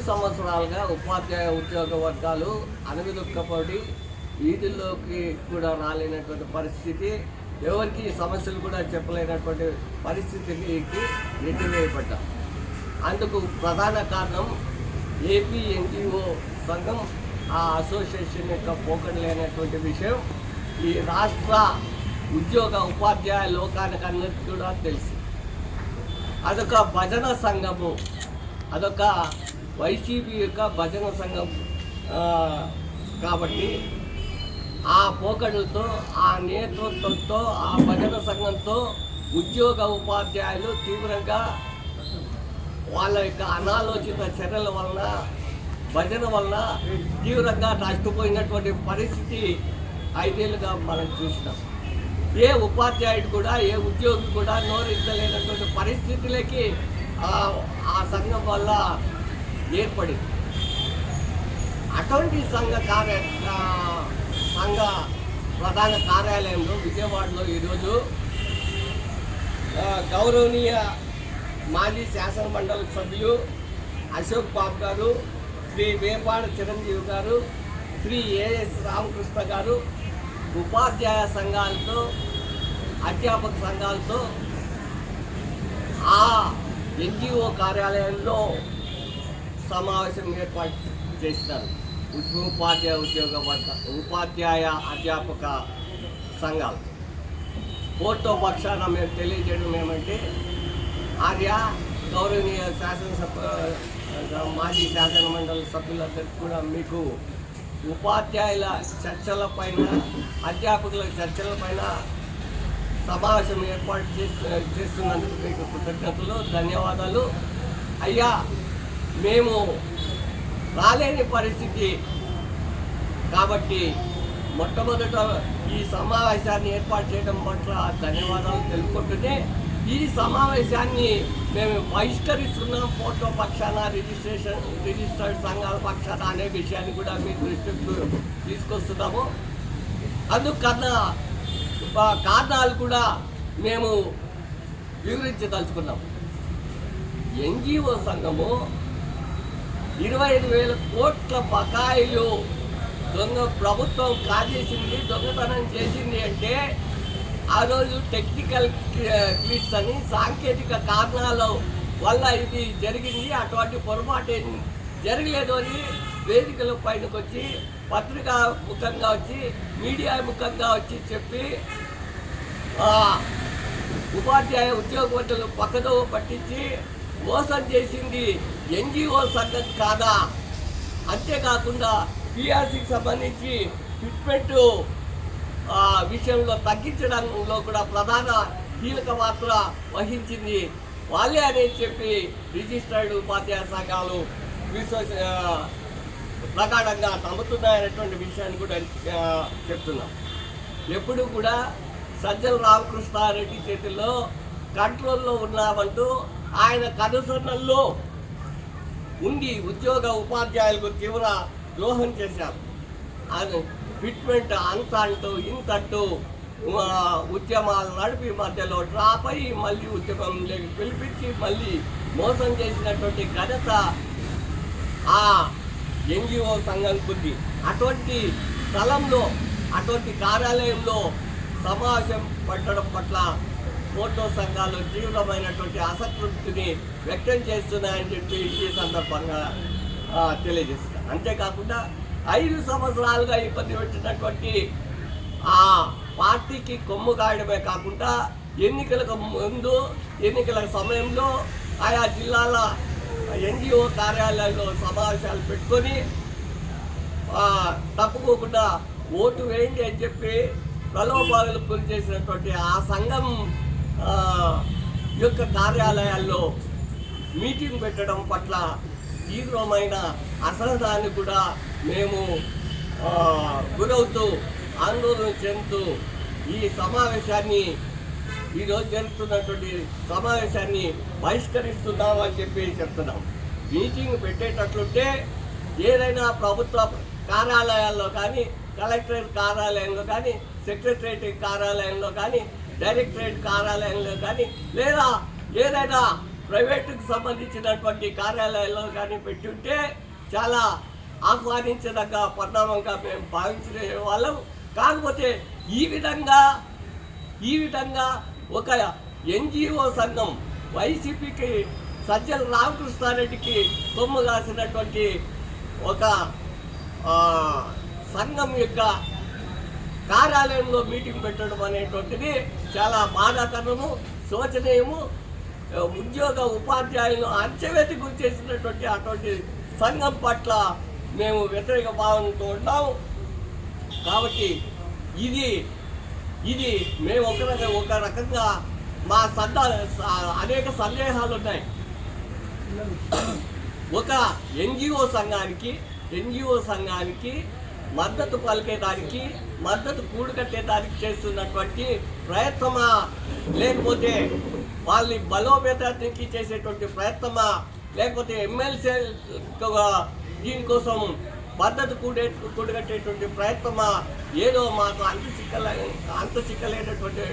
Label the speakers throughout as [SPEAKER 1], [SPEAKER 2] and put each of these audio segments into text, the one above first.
[SPEAKER 1] సంవత్సరాలుగా ఉపాధ్యాయ ఉద్యోగ వర్గాలు అణగిదొక్కపడి వీధుల్లోకి కూడా రాలేనటువంటి పరిస్థితి, ఎవరికి సమస్యలు కూడా చెప్పలేనటువంటి పరిస్థితికి నెట్టివేయబడ్డాం. అందుకు ప్రధాన కారణం ఏపీ ఎన్జిఓ సంఘం, ఆ అసోసియేషన్ యొక్క పోకడ లేనటువంటి విషయం ఈ రాష్ట్ర ఉద్యోగ ఉపాధ్యాయ లోకానికి అన్నిటికీ కూడా తెలుసు. అదొక భజన సంఘము, అదొక వైసీపీ యొక్క భజన సంఘం కాబట్టి ఆ పోకడులతో, ఆ నేతృత్వంతో, ఆ భజన సంఘంతో ఉద్యోగ ఉపాధ్యాయులు తీవ్రంగా వాళ్ళ యొక్క అనాలోచిత చర్యల వలన, భజన వలన తీవ్రంగా నష్టపోయినటువంటి పరిస్థితి 5 ఏళ్ళుగా మనం చూసినాం. ఏ ఉపాధ్యాయుడు కూడా, ఏ ఉద్యోగి కూడా నోరెత్తలేనటువంటి పరిస్థితులకి ఆ సంఘం వల్ల ఏర్పడింది. అటువంటి సంఘ ప్రధాన కార్యాలయంలో విజయవాడలో ఈరోజు గౌరవనీయ మాజీ శాసన మండలి సభ్యులు అశోక్ బాబు గారు, శ్రీ వేపాడ చిరంజీవి గారు, శ్రీ ఏఎస్ రామకృష్ణ గారు ఉపాధ్యాయ సంఘాలతో, అధ్యాపక సంఘాలతో ఆ ఎన్జిఓ కార్యాలయంలో సమావేశం ఏర్పాటు చేసినారు. ఉపాధ్యాయ అధ్యాపక సంఘాలు కోర్టు పక్షాన మేము తెలియజేయడం ఏమంటే, ఆర్య గౌరవనీయ మాజీ శాసన మండలి సభ్యులందరికీ కూడా మీకు ఉపాధ్యాయుల చర్చలపైన, అధ్యాపకుల చర్చలపైన సమావేశం ఏర్పాటు చేస్తున్నందుకు మీకు కృతజ్ఞతలు, ధన్యవాదాలు. అయ్యా, మేము రాలేని పరిస్థితి కాబట్టి మొట్టమొదట ఈ సమావేశాన్ని ఏర్పాటు చేయడం పట్ల ధన్యవాదాలు తెలుపుకుంటూనే, ఈ సమావేశాన్ని మేము బహిష్కరిస్తున్నాం ఫోటో పక్షాన, రిజిస్టర్డ్ సంఘాల పక్షాన అనే విషయాన్ని కూడా మీ దృష్టికి తీసుకొస్తున్నాము. అందుకన్నా కారణాలు కూడా మేము వివరించదలుచుకున్నాం. ఎన్జిఓ సంఘము 25,000 కోట్ల బకాయిలు ప్రభుత్వం కాజేసింది, దొంగతనం చేసింది అంటే ఆ రోజు టెక్నికల్ గ్లిట్స్ అని, సాంకేతిక కారణాల వల్ల ఇది జరిగింది, అటువంటి పొరపాటు జరగలేదు అని వేదికల పైనకు వచ్చి, పత్రికా ముఖంగా వచ్చి, మీడియా ముఖంగా వచ్చి చెప్పి ఉపాధ్యాయ ఉద్యోగవర్తులు పక్కదో పట్టించి మోసం చేసింది ఎన్జిఓ సంఘం కాదా? అంతేకాకుండా పిఆర్సీకి సంబంధించి ఫిట్మెంట్ విషయంలో తగ్గించడంలో కూడా ప్రధాన కీలక పాత్ర వహించింది వాళ్ళే అని చెప్పి రిజిస్టర్డ్ ఉపాధ్యాయ సంఘాలు ప్రగాఢంగా నమ్ముతున్నాయనేటువంటి విషయాన్ని కూడా చెప్తున్నాం. ఎప్పుడు కూడా సజ్జల రామకృష్ణారెడ్డి చేతుల్లో కంట్రోల్లో ఉన్నామంటూ ఆయన కనుసరణల్లో ఉండి ఉద్యోగ ఉపాధ్యాయులకు తీవ్ర ద్రోహం చేశారు. అది ఫిట్మెంట్ అంత అంటూ ఇంత అంటూ ఉద్యమాలు నడిపి మధ్యలో డ్రాప్ అయ్యి మళ్ళీ ఉద్యమంలోకి పిలిపించి మళ్ళీ మోసం చేసినటువంటి ఘనత ఆ ఎన్జిఓ సంఘం ఉంది. అటువంటి స్థలంలో, అటువంటి కార్యాలయంలో సమావేశం పట్టడం పట్ల ఫోటో సంఘాలు తీవ్రమైనటువంటి అసంతృప్తిని వ్యక్తం చేస్తున్నాయని చెప్పి ఈ సందర్భంగా తెలియజేస్తున్నారు. అంతేకాకుండా 5 సంవత్సరాలుగా ఇబ్బంది పెట్టినటువంటి ఆ పార్టీకి కొమ్ము కాయడమే కాకుండా ఎన్నికలకు ముందు, ఎన్నికల సమయంలో ఆయా జిల్లాల ఎన్జిఓ కార్యాలయాల్లో సమావేశాలు పెట్టుకొని తప్పుకోకుండా ఓటు వేయండి అని చెప్పి ప్రలోభాలకు గురి చేసినటువంటి ఆ సంఘం యొక్క కార్యాలయాల్లో మీటింగ్ పెట్టడం పట్ల తీవ్రమైన అసహనాన్ని కూడా మేము గురవుతూ, ఆందోళన చెందుతూ ఈ సమావేశాన్ని, ఈరోజు జరుగుతున్నటువంటి సమావేశాన్ని బహిష్కరిస్తున్నామని చెప్పి చెప్తున్నాం. మీటింగ్ పెట్టేటట్లుంటే ఏదైనా ప్రభుత్వ కార్యాలయాల్లో కానీ, కలెక్టరేట్ కార్యాలయంలో కానీ, సెక్రటరేట్ కార్యాలయంలో కానీ, డైరెక్టరేట్ కార్యాలయంలో కానీ, లేదా ఏదైనా ప్రైవేటుకు సంబంధించినటువంటి కార్యాలయాల్లో కానీ పెట్టుంటే చాలా ఆహ్వానించదగ్గ పరిణామంగా మేము భావించిన వాళ్ళం. కాకపోతే ఈ విధంగా ఒక ఎన్జిఓ సంఘం వైసీపీకి సజ్జల రామకృష్ణారెడ్డికి సొమ్ము కాసినటువంటి ఒక సంఘం యొక్క కార్యాలయంలో మీటింగ్ పెట్టడం అనేటువంటిది చాలా బాధాకరము, శోచనీయము. ఉద్యోగ ఉపాధ్యాయులను అంచెవేతి గురి చేసినటువంటి అటువంటి సంఘం పట్ల మేము వ్యతిరేక భావనతో ఉన్నాము. కాబట్టి ఇది మేము ఒక రకంగా మా అనేక సందేహాలు ఉన్నాయి. ఒక ఎన్జిఓ సంఘానికి మద్దతు పలికేదానికి, మద్దతు కూడుకట్టేదానికి చేస్తున్నటువంటి ప్రయత్నమా, లేకపోతే వాళ్ళని బలోపేతానికి చేసేటువంటి ప్రయత్నమా, లేకపోతే ఎమ్మెల్సీ దీనికోసం మద్దతు కూడగట్టేటువంటి ప్రయత్నమా, ఏదో మాకు అంత చిక్కలేనటువంటి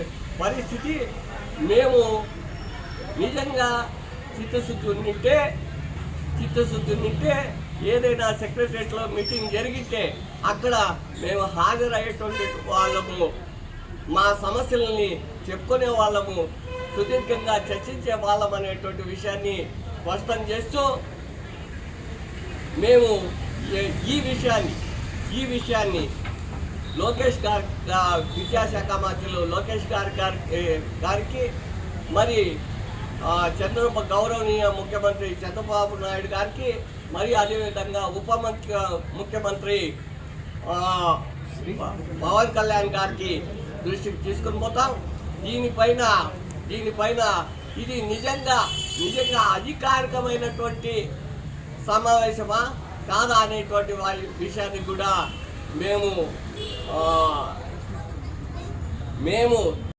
[SPEAKER 1] పరిస్థితి. మేము నిజంగా చిత్తశుద్ధి ఉంటే ఏదైనా సెక్రటరియట్లో మీటింగ్ జరిగితే అక్కడ మేము హాజరయ్యేటువంటి వాళ్ళము, మా సమస్యలని చెప్పుకునే వాళ్ళము, సుదీర్ఘంగా చర్చించే వాళ్ళం అనేటువంటి విషయాన్ని స్పష్టం చేస్తూ మేము ఈ విషయాన్ని లోకేష్ విద్యాశాఖ మంత్రులు లోకేష్ గారికి మరి గౌరవనీయ ముఖ్యమంత్రి చంద్రబాబు నాయుడు గారికి, మరి అదేవిధంగా ముఖ్యమంత్రి పవన్ కళ్యాణ్ గారికి దృష్టికి తీసుకుని పోతాం. దీనిపైన ఇది నిజంగా అధికారికమైనటువంటి సమావేశమా కాదా అనేటువంటి విషయాన్ని కూడా మేము